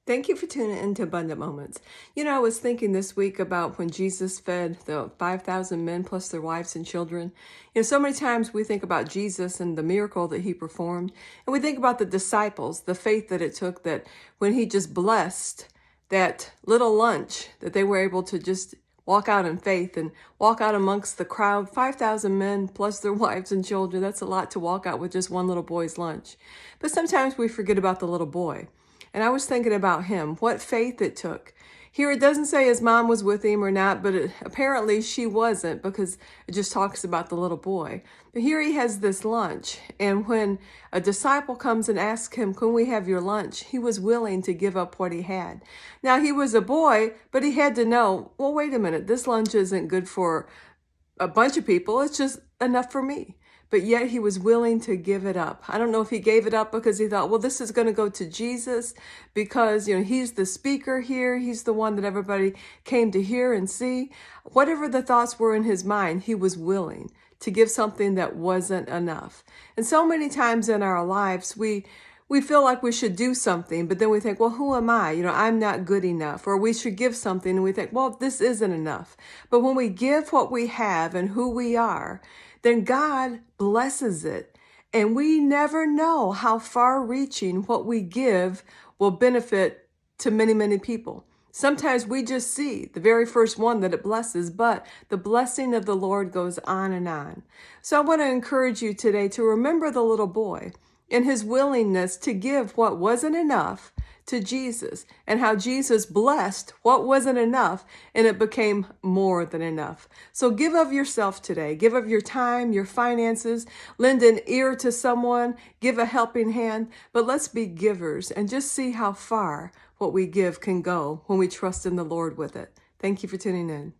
Thank you for tuning into Abundant Moments. I was thinking this week about when Jesus fed the 5,000 men plus their wives and children. So many times we think about Jesus and the miracle that he performed, and we think about the disciples, the faith that it took that when he just blessed that little lunch, that they were able to just walk out in faith and walk out amongst the crowd, 5,000 men plus their wives and children. That's a lot to walk out with just one little boy's lunch. But sometimes we forget about the little boy. And I was thinking about him, what faith it took. Here it doesn't say his mom was with him or not, but apparently she wasn't, because it just talks about the little boy. But here he has this lunch, and when a disciple comes and asks him, "Can we have your lunch?" he was willing to give up what he had. Now he was a boy, but he had to know, well, wait a minute, this lunch isn't good for a bunch of people. It's just enough for me. But yet he was willing to give it up. I don't know if he gave it up because he thought, well, this is going to go to Jesus because, he's the speaker here. He's the one that everybody came to hear and see. Whatever the thoughts were in his mind, he was willing to give something that wasn't enough. And so many times in our lives, we feel like we should do something, but then we think, well, who am I? I'm not good enough. Or we should give something and we think, well, this isn't enough. But when we give what we have and who we are, then God blesses it. And we never know how far-reaching what we give will benefit to many, many people. Sometimes we just see the very first one that it blesses, but the blessing of the Lord goes on and on. So I want to encourage you today to remember the little boy and his willingness to give what wasn't enough to Jesus, and how Jesus blessed what wasn't enough and it became more than enough. So give of yourself today. Give of your time, your finances, lend an ear to someone, give a helping hand, but let's be givers and just see how far what we give can go when we trust in the Lord with it. Thank you for tuning in.